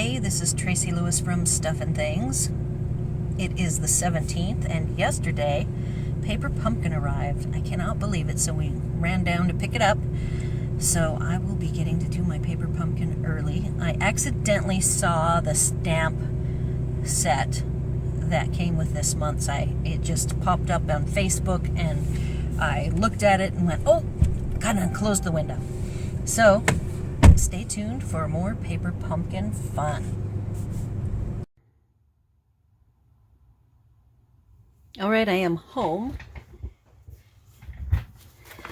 Hey, this is Tracy Lewis from Stuff and Things. It is the 17th, and yesterday, Paper Pumpkin arrived. I cannot believe it, so we ran down to pick it up. So I will be getting to do my Paper Pumpkin early. I accidentally saw the stamp set that came with this month's. It just popped up on Facebook, and I looked at it and went, oh, gotta close the window. So stay tuned for more Paper Pumpkin fun. All right, I am home.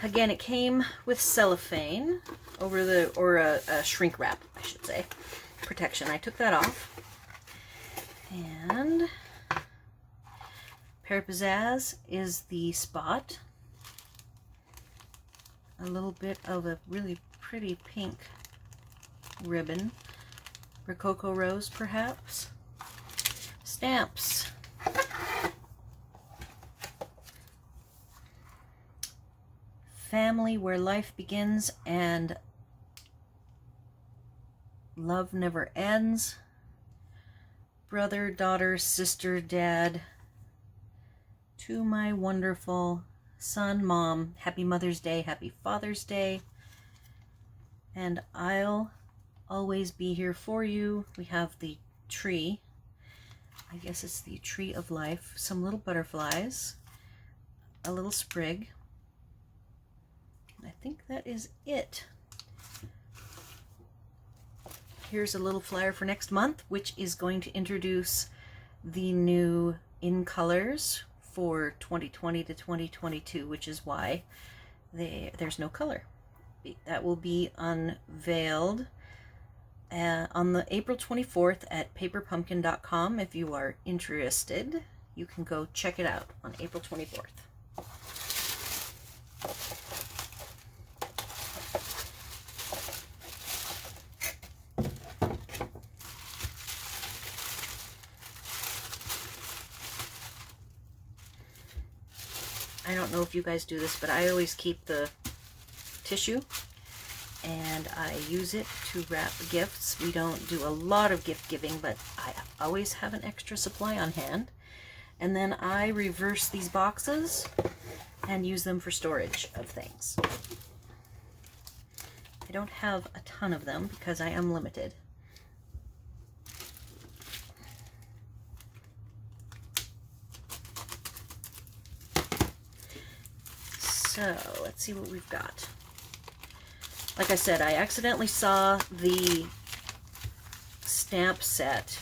Again, it came with cellophane or a shrink wrap, I should say, protection. I took that off. And Pear Pizzazz is the spot. A little bit of a really pretty pink ribbon. Rococo rose, perhaps. Stamps. Family where life begins and love never ends. Brother, daughter, sister, dad. To my wonderful son, mom, happy Mother's Day, happy Father's Day. And I'll always be here for you. We have the tree. I guess it's the tree of life. Some little butterflies. A little sprig. I think that is it. Here's a little flyer for next month, which is going to introduce the new in colors for 2020 to 2022, which is why there's no color. That will be unveiled on the April 24th at paperpumpkin.com. If you are interested, you can go check it out on April 24th. I don't know if you guys do this, but I always keep the tissue and I use it to wrap gifts. We don't do a lot of gift giving, but I always have an extra supply on hand. And then I reverse these boxes and use them for storage of things. I don't have a ton of them because I am limited. So let's see what we've got. Like I said, I accidentally saw the stamp set.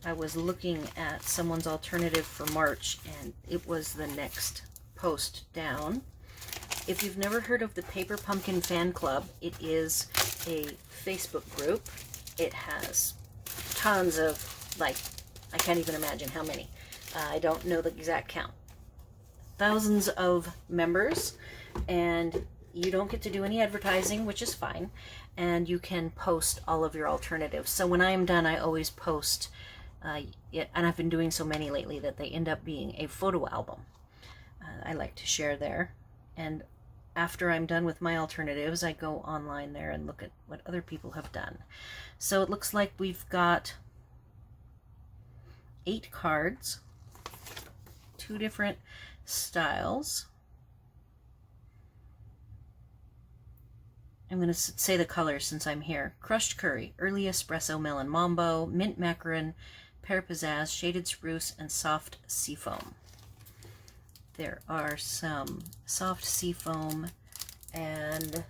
I was looking at someone's alternative for March, and it was the next post down. If you've never heard of the Paper Pumpkin Fan Club, it is a Facebook group. It has tons of, like, I can't even imagine how many. I don't know the exact count. Thousands of members, and you don't get to do any advertising, which is fine, and you can post all of your alternatives. So when I am done, I always post it, and I've been doing so many lately that they end up being a photo album. I like to share there, and after I'm done with my alternatives, I go online there and look at what other people have done. So it looks like we've got 8 cards, 2 different styles. I'm going to say the colors since I'm here. Crushed curry, early espresso melon mambo, mint macaron, pear pizzazz, shaded spruce, and soft seafoam. There are some soft seafoam and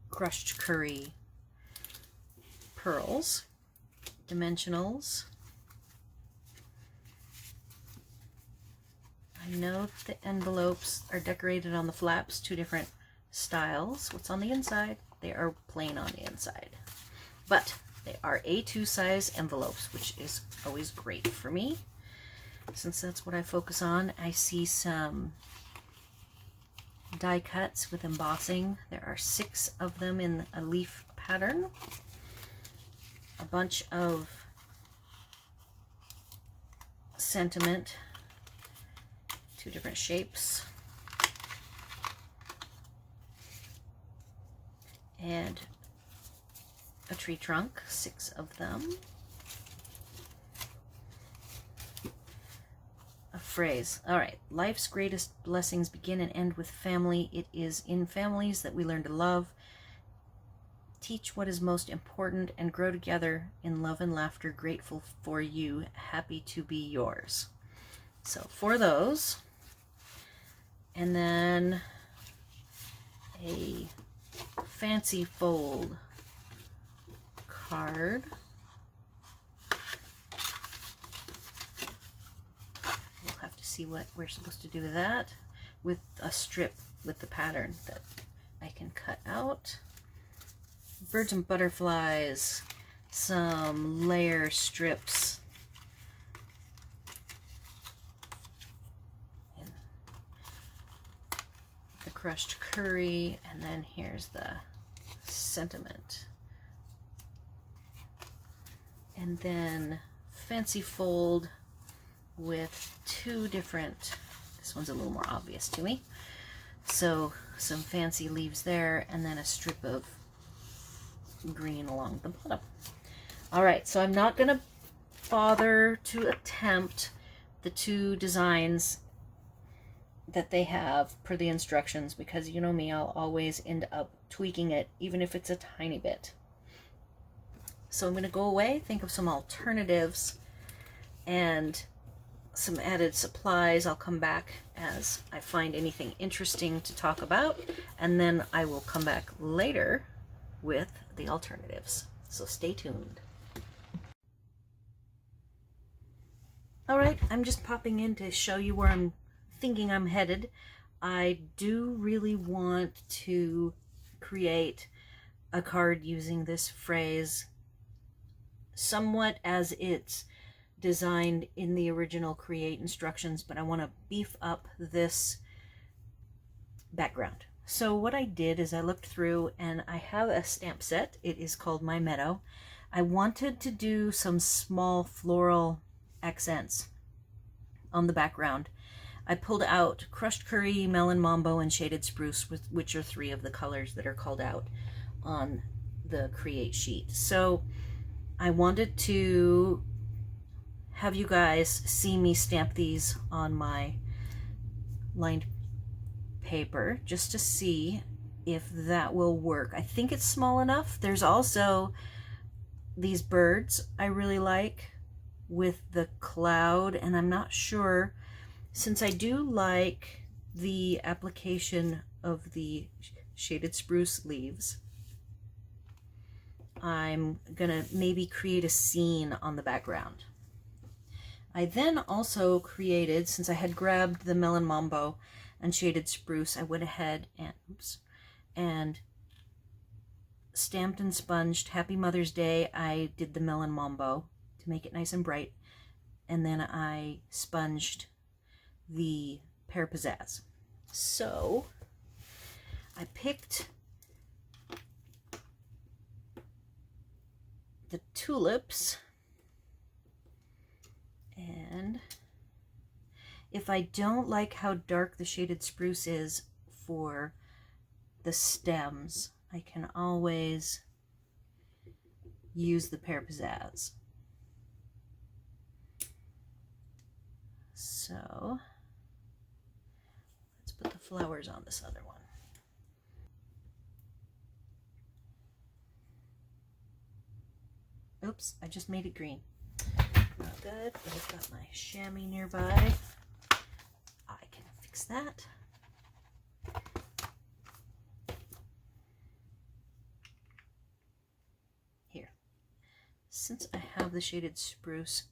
crushed curry pearls, dimensionals. I know the envelopes are decorated on the flaps, 2 different styles. What's on the inside? They are plain on the inside. But they are A2 size envelopes, which is always great for me, since that's what I focus on. I see some die cuts with embossing. There are 6 of them in a leaf pattern. A bunch of sentiment, 2 different shapes, and a tree trunk, 6 of them. phrase. All right. Life's greatest blessings begin and end with family. It is in families that we learn to love, teach what is most important, and grow together in love and laughter. Grateful for you. Happy to be yours. So for those, and then a fancy fold card. We'll have to see what we're supposed to do with that, with a strip with the pattern that I can cut out. Birds and butterflies, some layer strips, and the crushed curry, and then here's the sentiment. And then fancy fold with two different, this one's a little more obvious to me, so some fancy leaves there, and then a strip of green along the bottom. All right, so I'm not going to bother to attempt the two designs that they have per the instructions, because you know me, I'll always end up tweaking it, even if it's a tiny bit. So I'm going to go away, think of some alternatives and some added supplies. I'll come back as I find anything interesting to talk about, and then I will come back later with the alternatives. So stay tuned. All right, I'm just popping in to show you where I'm thinking I'm headed. I do really want to create a card using this phrase somewhat as it's designed in the original Create instructions, but I want to beef up this background. So what I did is I looked through, and I have a stamp set. It is called My Meadow. I wanted to do some small floral accents on the background. I pulled out crushed curry, melon mambo, and shaded spruce, which are three of the colors that are called out on the Create sheet. So I wanted to have you guys see me stamp these on my lined paper just to see if that will work. I think it's small enough. There's also these birds I really like with the cloud, and I'm not sure, since I do like the application of the shaded spruce leaves, I'm gonna maybe create a scene on the background. I then also created, since I had grabbed the melon mambo and shaded spruce, I went ahead and stamped and sponged Happy Mother's Day. I did the melon mambo to make it nice and bright, and then I sponged the pear pizzazz. So I picked the tulips, and if I don't like how dark the shaded spruce is for the stems, I can always use the pear pizzazz. So let's put the flowers on this other one. Oops, I just made it green. Not good, but I've got my chamois nearby. I can fix that. Here. Since I have the shaded spruce,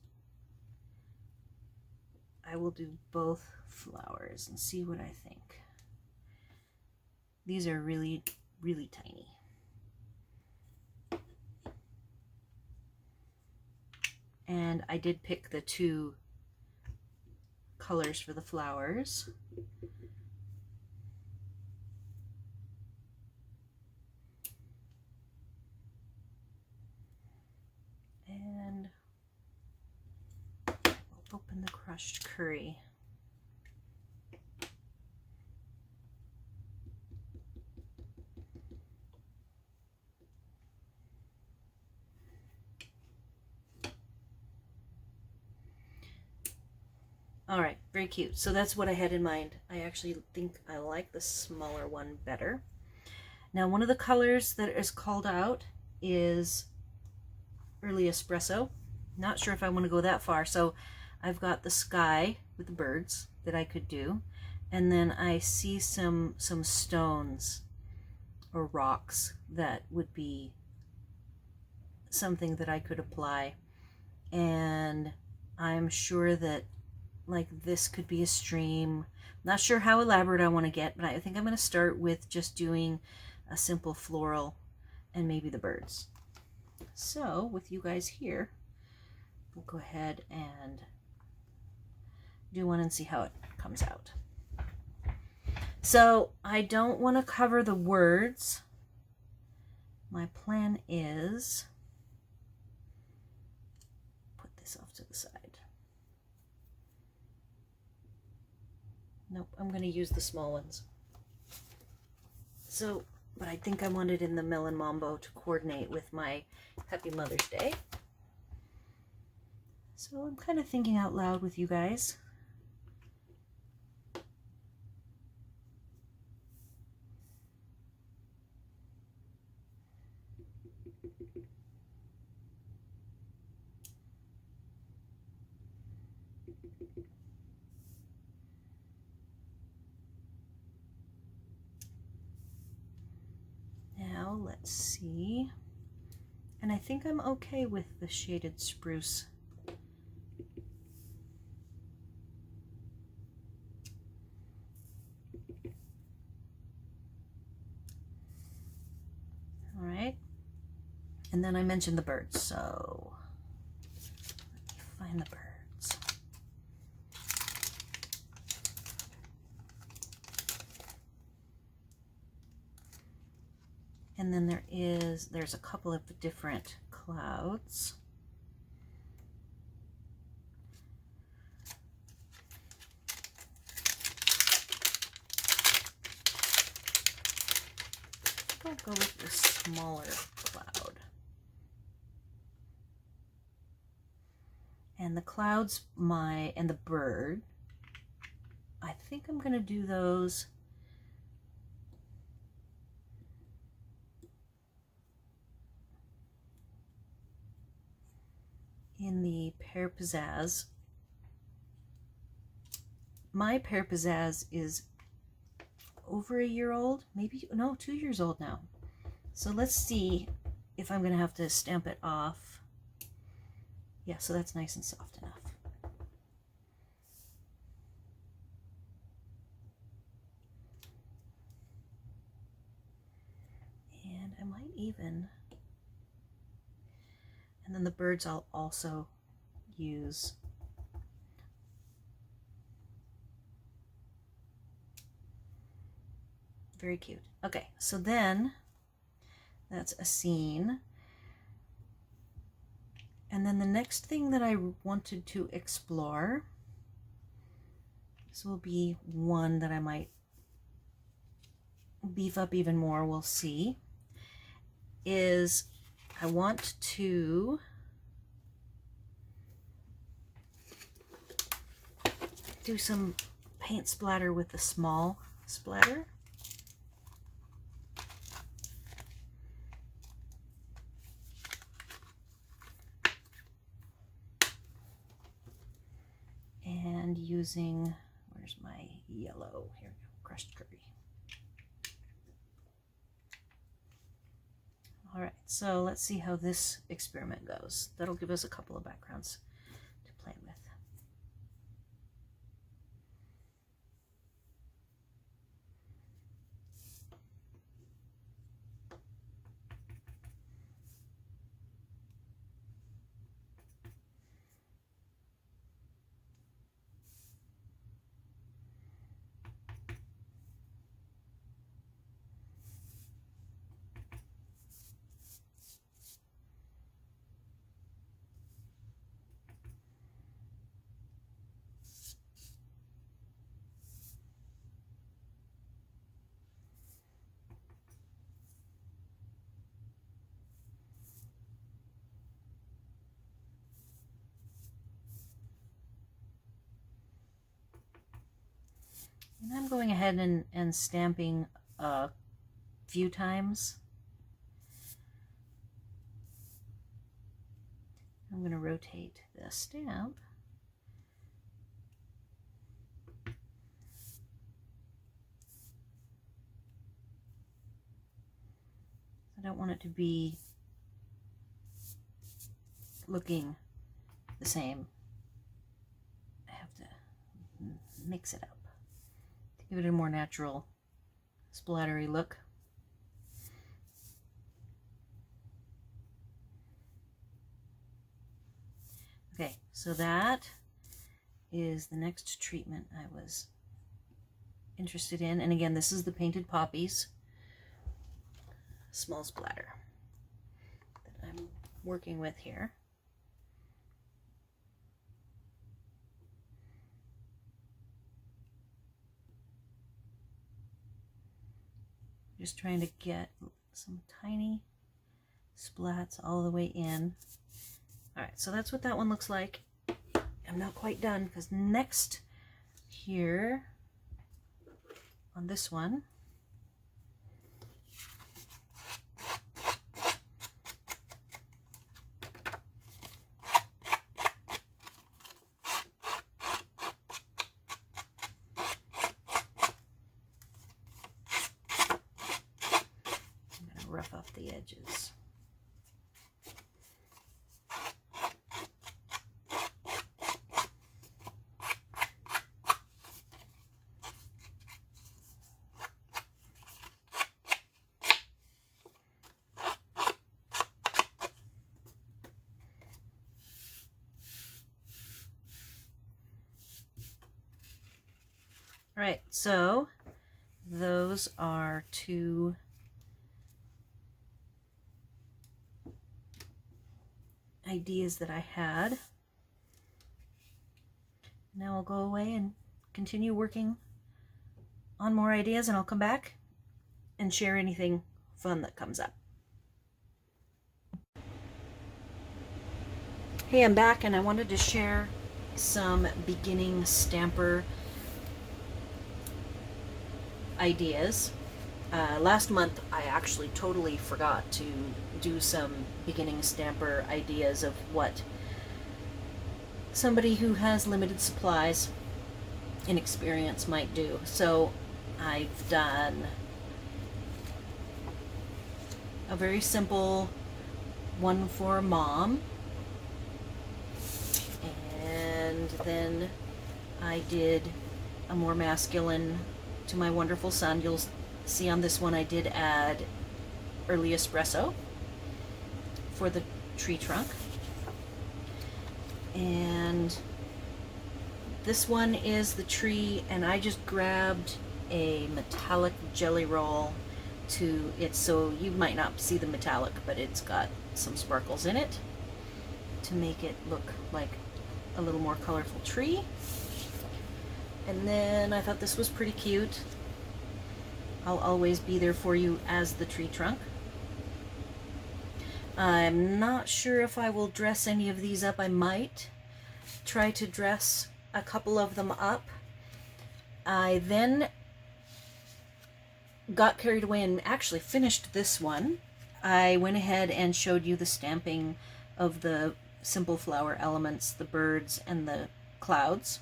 I will do both flowers and see what I think. These are really, really tiny. And I did pick the two colors for the flowers. And we'll open the crushed curry. All right, very cute. So that's what I had in mind. I actually think I like the smaller one better. Now, one of the colors that is called out is early espresso. Not sure if I want to go that far. So I've got the sky with the birds that I could do. And then I see some stones or rocks that would be something that I could apply. And I'm sure that like this could be a stream. Not sure how elaborate I want to get, but I think I'm going to start with just doing a simple floral and maybe the birds. So with you guys here, we'll go ahead and do one and see how it comes out. So I don't want to cover the words. My plan is put this off to the side. Nope, I'm going to use the small ones. So, but I think I want it in the Melon Mambo to coordinate with my Happy Mother's Day. So I'm kind of thinking out loud with you guys. Now let's see. And I think I'm okay with the shaded spruce. All right. And then I mentioned the birds, so let me find the birds. And then there's a couple of different clouds. I'll go with the smaller cloud. And the clouds, and the bird, I think I'm going to do those in the Pear Pizzazz. My Pear Pizzazz is over a year old, maybe, no, 2 years old now. So let's see if I'm going to have to stamp it off. Yeah, so that's nice and soft enough. And I might even, and then the birds I'll also use. Very cute. Okay, so then that's a scene. And then the next thing that I wanted to explore, this will be one that I might beef up even more, we'll see, is I want to do some paint splatter with the small splatter. And using, where's my yellow? Here we go, crushed curry. All right, so let's see how this experiment goes. That'll give us a couple of backgrounds to play with. And I'm going ahead and stamping a few times. I'm going to rotate the stamp. I don't want it to be looking the same. I have to mix it up to give it a more natural splattery look. Okay, so that is the next treatment I was interested in. And again, this is the Painted Poppies small splatter that I'm working with here. Just trying to get some tiny splats all the way in. Alright, so that's what that one looks like. I'm not quite done because next here on this one, I'm going to rough up the edges. Alright, so those are two ideas that I had. Now I'll go away and continue working on more ideas, and I'll come back and share anything fun that comes up. Hey, I'm back, and I wanted to share some beginning stamper ideas. Last month I actually totally forgot to do some beginning stamper ideas of what somebody who has limited supplies and experience might do. So I've done a very simple one for Mom, and then I did a more masculine to my wonderful son. You'll see on this one I did add early espresso for the tree trunk. And this one is the tree, and I just grabbed a metallic jelly roll to it, so you might not see the metallic, but it's got some sparkles in it to make it look like a little more colorful tree. And then I thought this was pretty cute. I'll always be there for you as the tree trunk. I'm not sure if I will dress any of these up. I might try to dress a couple of them up. I then got carried away and actually finished this one. I went ahead and showed you the stamping of the simple flower elements, the birds and the clouds.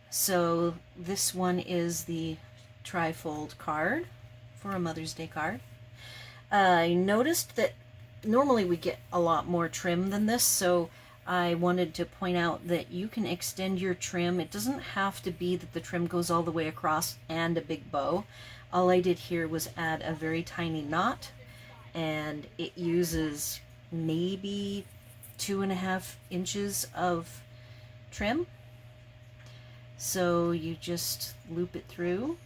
So this one is the trifold card for a Mother's Day card. I noticed that normally we get a lot more trim than this, so I wanted to point out that you can extend your trim. It doesn't have to be that the trim goes all the way across and a big bow. All I did here was add a very tiny knot, and it uses maybe 2.5 inches of trim. So you just loop it through.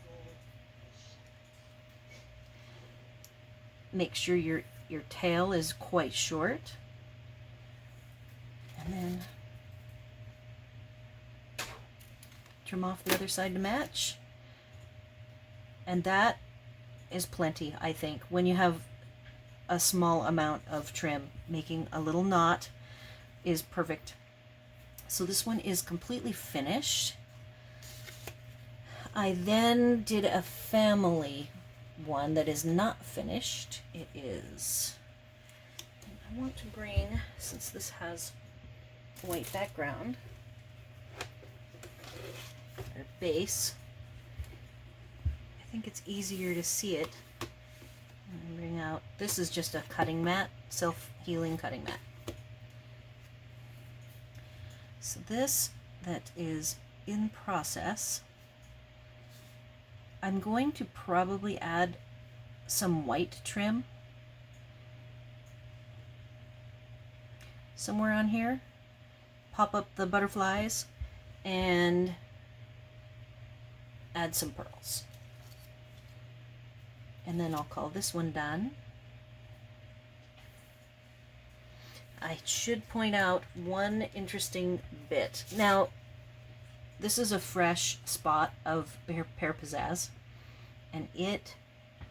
Make sure your tail is quite short. And then trim off the other side to match. And that is plenty, I think. When you have a small amount of trim, making a little knot is perfect. So this one is completely finished. I then did a family one that is not finished. It is, I want to bring, since this has a white background, or base, I think it's easier to see it. Bring out, this is just a cutting mat, self-healing cutting mat. So this that is in process, I'm going to probably add some white trim somewhere on here, pop up the butterflies, and add some pearls. And then I'll call this one done. I should point out one interesting bit. Now, this is a fresh spot of Pear Pizzazz, and it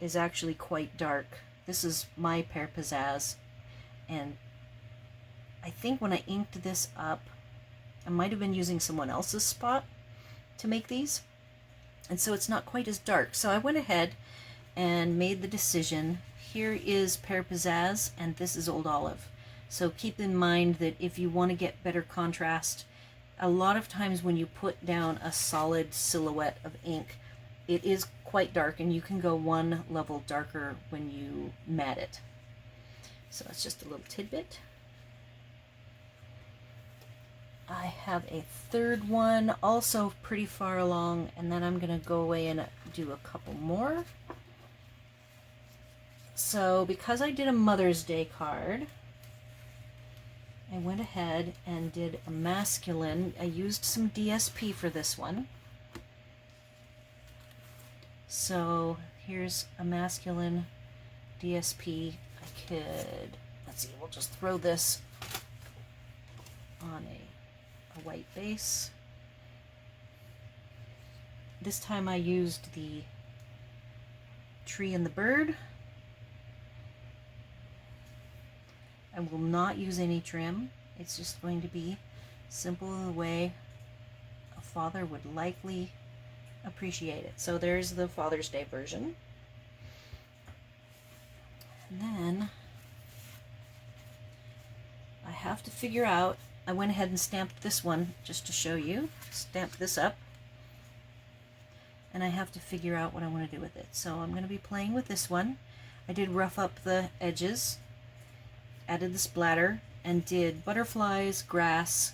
is actually quite dark. This is my Pear Pizzazz, and I think when I inked this up, I might have been using someone else's spot to make these, and so it's not quite as dark. So I went ahead and made the decision, here is Pear Pizzazz and this is Old Olive. So keep in mind that if you want to get better contrast, a lot of times when you put down a solid silhouette of ink, it is quite dark, and you can go one level darker when you mat it. So that's just a little tidbit. I have a third one also pretty far along, and then I'm going to go away and do a couple more. So because I did a Mother's Day card, I went ahead and did a masculine. I used some DSP for this one. So here's a masculine DSP. I could, let's see, we'll just throw this on a white base. This time I used the tree and the bird. I will not use any trim. It's just going to be simple the way a father would likely appreciate it. So there's the Father's Day version. And then I have to figure out, I went ahead and stamped this one just to show you. Stamped this up. And I have to figure out what I want to do with it. So I'm going to be playing with this one. I did rough up the edges, added the splatter, and did butterflies, grass,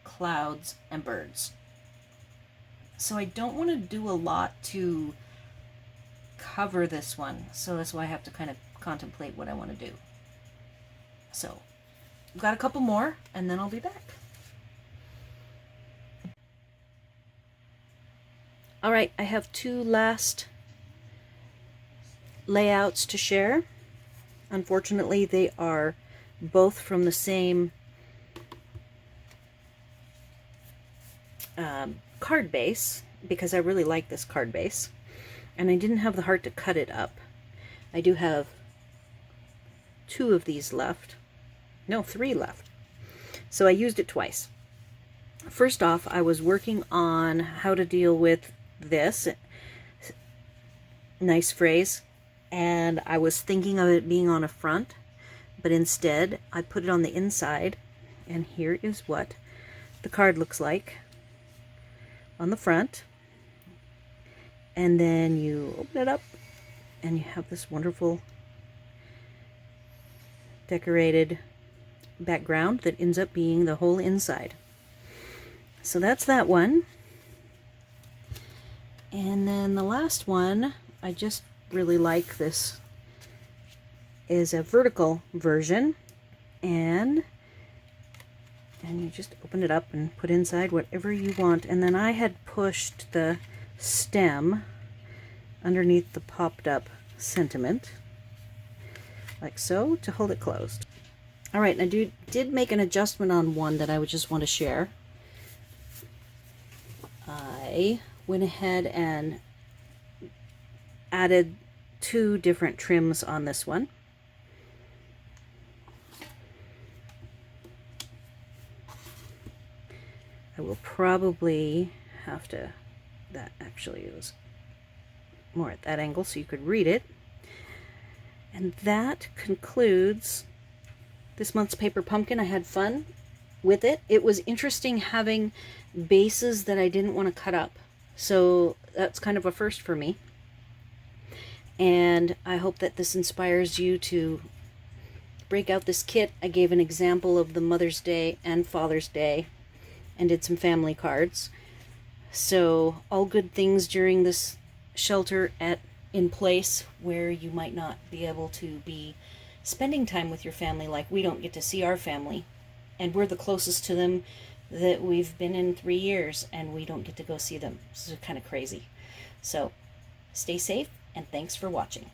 clouds, and birds. So I don't want to do a lot to cover this one, so that's why I have to kind of contemplate what I want to do. So I've got a couple more, and then I'll be back. All right, I have two last layouts to share. Unfortunately, they are both from the same card base, because I really like this card base, and I didn't have the heart to cut it up. I do have two of these left. No, three left. So I used it twice. First off, I was working on how to deal with this. Nice phrase. And I was thinking of it being on a front, but instead I put it on the inside, and here is what the card looks like on the front. And then you open it up and you have this wonderful decorated background that ends up being the whole inside. So that's that one. And then the last one, I just really like. This is a vertical version, and you just open it up and put inside whatever you want. And then I had pushed the stem underneath the popped up sentiment like so to hold it closed. All right, and I did make an adjustment on one that I would just want to share. I went ahead and added two different trims on this one. I will probably have to that actually was more at that angle so you could read it. And that concludes this month's Paper Pumpkin. I had fun with it. It was interesting having bases that I didn't want to cut up. So that's kind of a first for me. And I hope that this inspires you to break out this kit. I gave an example of the Mother's Day and Father's Day and did some family cards. So all good things during this shelter in place where you might not be able to be spending time with your family, like we don't get to see our family. And we're the closest to them that we've been in 3 years, and we don't get to go see them. This is kind of crazy. So stay safe, and thanks for watching.